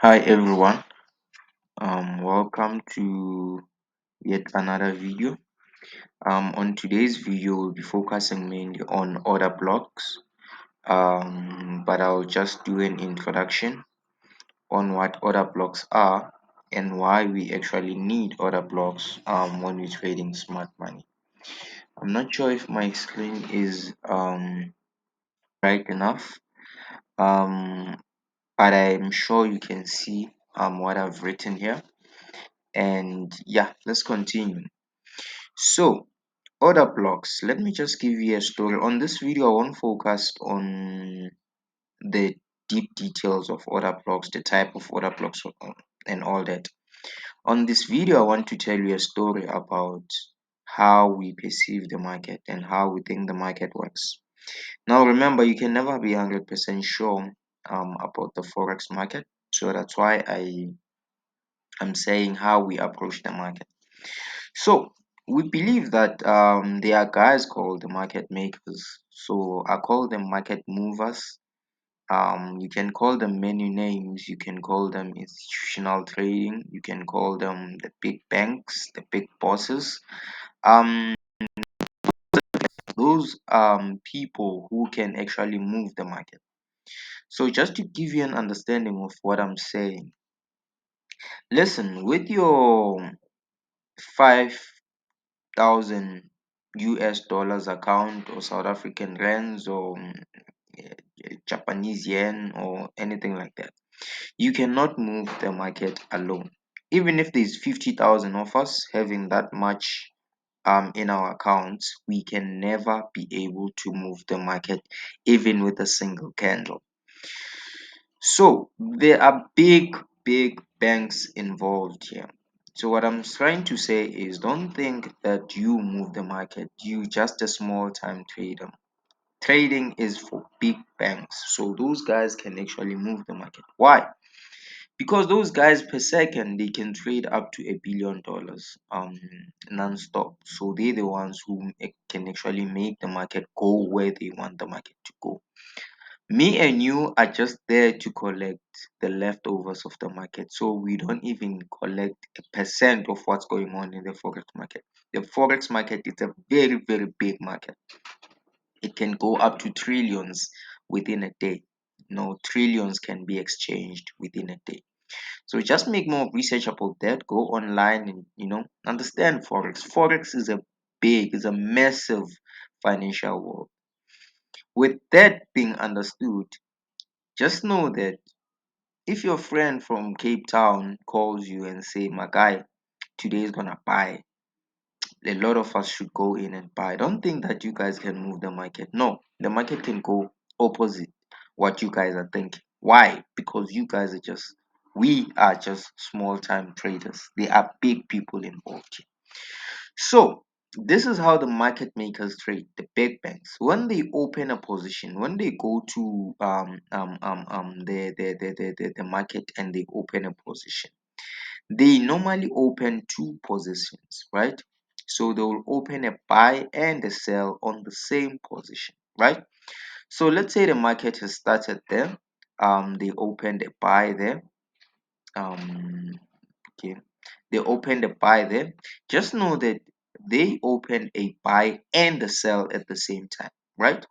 Hi everyone, welcome to yet another video. On today's video, we'll be focusing mainly on order blocks, but I'll just do an introduction on what order blocks are and why we actually need order blocks when we're trading smart money. I'm not sure if my screen is bright enough, um, but I'm sure you can see what I've written here. And yeah, let's continue. So, order blocks. Let me just give you a story. On this video, I won't focus on the deep details of order blocks, the type of order blocks, and all that. On this video, I want to tell you a story about how we perceive the market and how we think the market works. Now, remember, you can never be 100% sure about the forex market. So that's why am saying how we approach the market. So we believe that there are guys called the market makers. So I call them market movers. You can call them many names. You can call them institutional trading. You can call them the big banks, the big bosses. Um, those people who can actually move the market. So just to give you an understanding of what I'm saying, listen, with your 5,000 US dollars account or South African rands or Japanese yen or anything like that. You cannot move the market alone. Even if there's 50,000 of us having that much in our accounts, we can never be able to move the market even with a single candle. So there are big banks involved here. So what I'm trying to say is don't think that you move the market, you just a small time trader. Trading is for big banks, so those guys can actually move the market. Why? Because those guys per second they can trade up to $1 billion non-stop. So they're the ones who can actually make the market go where they want the market to go. Me and you are just there to collect the leftovers of the market. So we don't even collect a percent of what's going on in the forex market. The forex market is a very big market. It can go up to trillions within a day. No, trillions can be exchanged within a day. So just make more research about that. Go online and understand forex. Forex is a massive financial world. With that being understood, just know that if your friend from Cape Town calls you and say, "My guy, today is gonna buy," a lot of us should go in and buy. Don't think that you guys can move the market. No, the market can go opposite what you guys are thinking. Why? Because we are just small time traders. There are big people involved here. So this is how the market makers trade, the big banks. When they open a position, when they go to the market and they open a position, they normally open two positions, right? So they will open a buy and a sell on the same position, right? So let's say the market has started there. They opened a buy there. Okay, they opened a buy there. Just know that they opened a buy and a sell at the same time, right?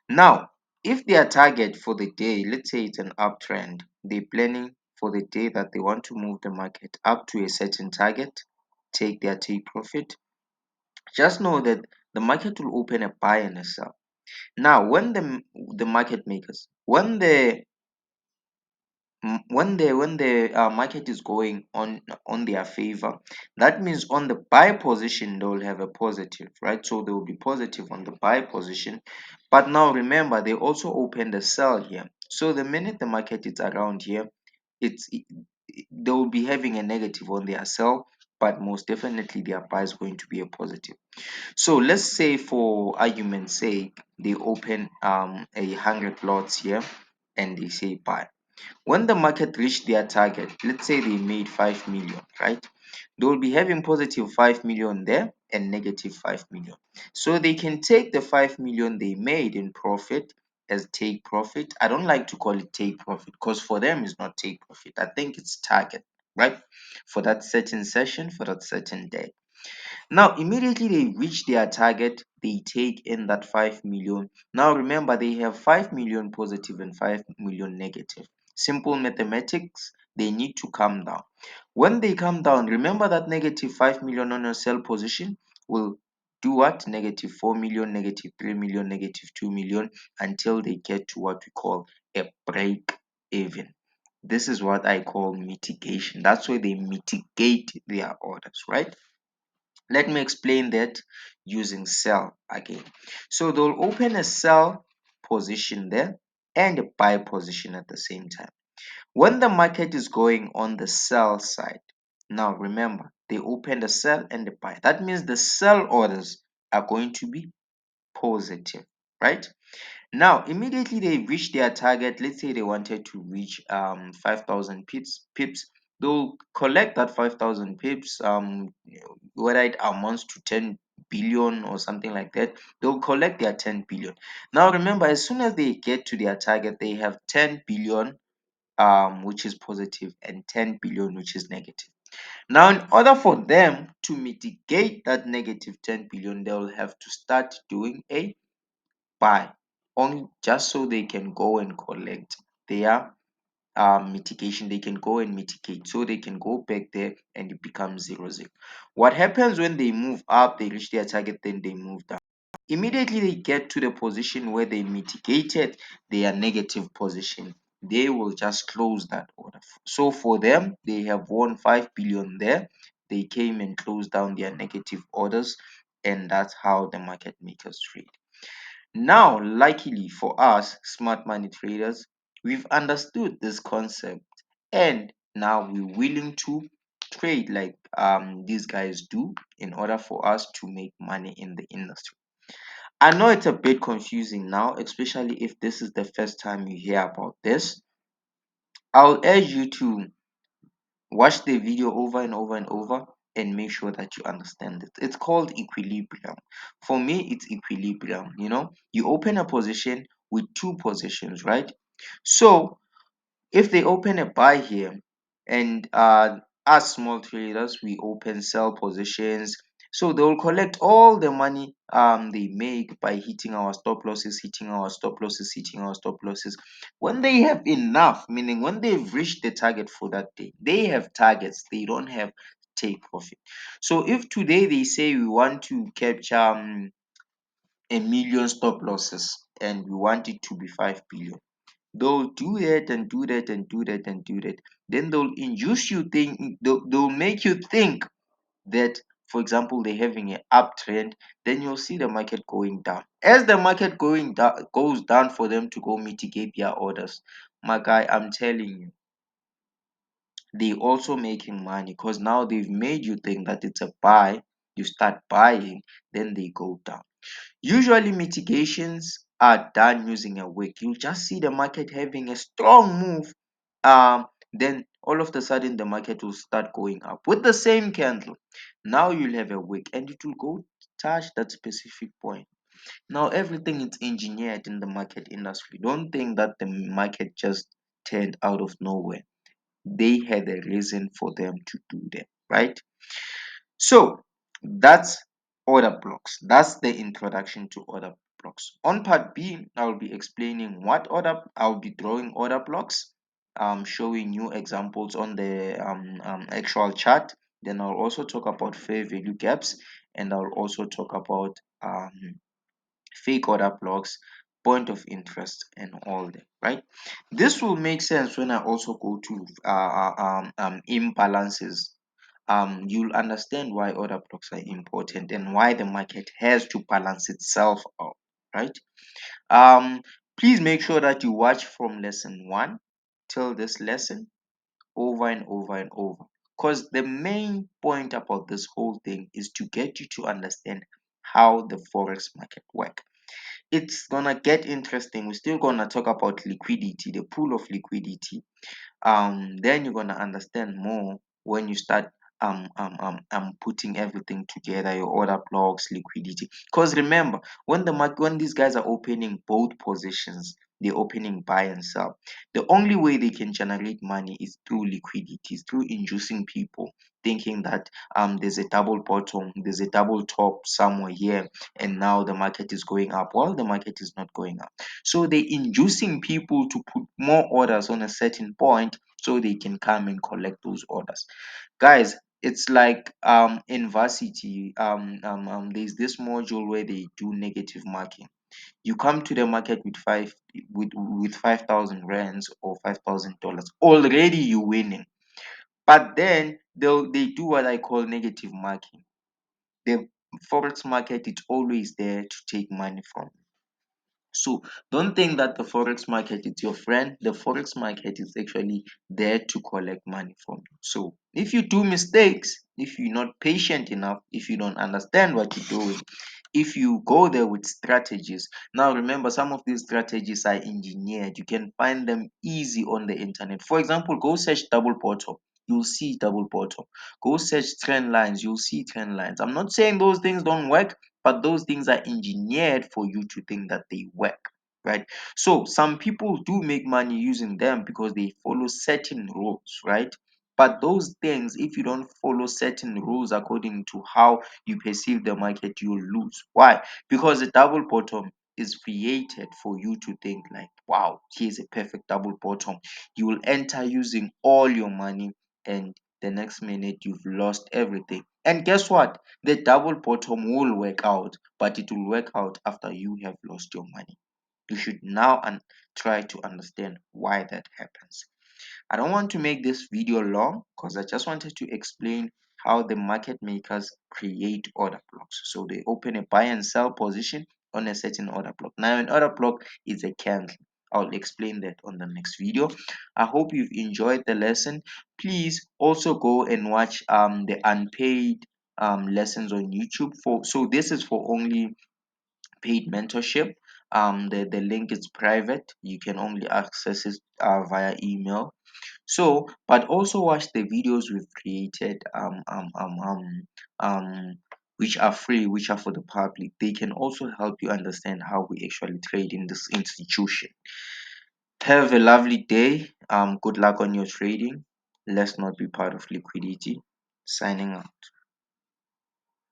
Now, if their target for the day, let's say it's an uptrend, they're planning for the day that they want to move the market up to a certain target, take their take profit. Just know that the market will open a buy and a sell. Now, when the market makers, when the market is going on their favor, that means on the buy position they will have a positive, right? So they will be positive on the buy position. But now remember, they also open the sell here. So the minute the market is around here, they will be having a negative on their sell, but most definitely their buy is going to be a positive. So let's say for argument's sake they open 100 lots here and they say buy. When the market reached their target, let's say they made 5 million, right? They will be having positive 5 million there and negative 5 million. So they can take the 5 million they made in profit as take profit. I don't like to call it take profit because for them it's not take profit. I think it's target, right? For that certain session, for that certain day. Now, immediately they reach their target, they take in that 5 million. Now, remember, they have 5 million positive and 5 million negative. Simple mathematics, they need to come down. When they come down, remember that negative 5 million on your sell position will do what? Negative 4 million, negative 3 million, negative 2 million until they get to what we call a break even. This is what I call mitigation. That's why they mitigate their orders, right? Let me explain that using sell again. So they'll open a sell position there and a buy position at the same time. When the market is going on the sell side, now remember, they open the sell and the buy. That means the sell orders are going to be positive, right? Now, immediately they reach their target. Let's say they wanted to reach 5,000 pips. They'll collect that 5,000 pips, whether it amounts to 10 billion or something like that. They'll collect their 10 billion. Now, remember, as soon as they get to their target, they have 10 billion, which is positive, and 10 billion, which is negative. Now, in order for them to mitigate that negative 10 billion, they'll have to start doing a buy on just so they can go and collect their mitigation. They can go and mitigate so they can go back there and it becomes 0 0. What happens when they move up, they reach their target, then they move down? Immediately they get to the position where they mitigated their negative position, they will just close that order. So for them, they have won 5 billion there. They came and closed down their negative orders, and that's how the market makers trade. Now, luckily for us, smart money traders, we've understood this concept, and now we're willing to trade like these guys do in order for us to make money in the industry. I know it's a bit confusing now, especially if this is the first time you hear about this. I'll urge you to watch the video over and over and over and make sure that you understand it. It's called equilibrium. For me, it's equilibrium. You open a position with two positions, right? So if they open a buy here, and as small traders, we open sell positions, so they will collect all the money they make by hitting our stop losses, hitting our stop losses, hitting our stop losses. When they have enough, meaning when they've reached the target for that day, they have targets, they don't have take profit. So if today they say we want to capture 1 million stop losses and we want it to be 5 billion, they'll do that and do that and do that and do that. Then they'll induce you think, they'll make you think that, for example, they're having an uptrend. Then you'll see the market going down. As the market going down goes down, for them to go mitigate their orders, my guy, I'm telling you, they also making money because now they've made you think that it's a buy. You start buying, then they go down. Usually mitigations are done using a wick. You just see the market having a strong move, then all of a sudden the market will start going up with the same candle. Now you'll have a wick and it will go touch that specific point. Now everything is engineered in the market industry. Don't think that the market just turned out of nowhere. They had a reason for them to do that, right? So that's order blocks. That's the introduction to order blocks. On part B, I'll be explaining I'll be drawing order blocks, showing you examples on the actual chart. Then I'll also talk about fair value gaps, and I'll also talk about fake order blocks, point of interest, and all that, right? This will make sense when I also go to imbalances. You'll understand why order blocks are important and why the market has to balance itself out, right? um Please make sure that you watch from lesson 1 till this lesson over and over and over, because the main point about this whole thing is to get you to understand how the forex market works. It's gonna get interesting. We're still gonna talk about liquidity, the pool of liquidity. Then you're gonna understand more when you start putting everything together, your order blocks, liquidity. Because remember, when these guys are opening both positions, they're opening buy and sell. The only way they can generate money is through liquidity, is through inducing people thinking that there's a double bottom, there's a double top somewhere here, and now the market is going up while the market is not going up. So they're inducing people to put more orders on a certain point so they can come and collect those orders. Guys, it's like in varsity, there's this module where they do negative marking. You come to the market with 5,000 rands or $5,000, already you're winning. But then they do what I call negative marking. The forex market is always there to take money from you. So don't think that the forex market is your friend. The forex market is actually there to collect money from you. So if you do mistakes, if you're not patient enough, if you don't understand what you're doing, if you go there with strategies. Now remember, some of these strategies are engineered. You can find them easy on the internet. For example, go search double bottom. You'll see double bottom. Go search trend lines. You'll see trend lines. I'm not saying those things don't work, but those things are engineered for you to think that they work, right? So some people do make money using them because they follow certain rules, right? But those things, if you don't follow certain rules according to how you perceive the market, you'll lose. Why? Because the double bottom is created for you to think like, wow, here's a perfect double bottom. You will enter using all your money, and the next minute you've lost everything. And guess what? The double bottom will work out, but it will work out after you have lost your money. You should now try to understand why that happens. I don't want to make this video long because I just wanted to explain how the market makers create order blocks. So they open a buy and sell position on a certain order block. Now an order block is a candle. I'll explain that on the next video. I hope you've enjoyed the lesson. Please also go and watch the unpaid lessons on YouTube. So this is for only paid mentorship. The link is private. You can only access it via email. So, but also watch the videos we've created, which are free, which are for the public. They can also help you understand how we actually trade in this institution. Have a lovely day. Good luck on your trading. Let's not be part of liquidity. Signing out.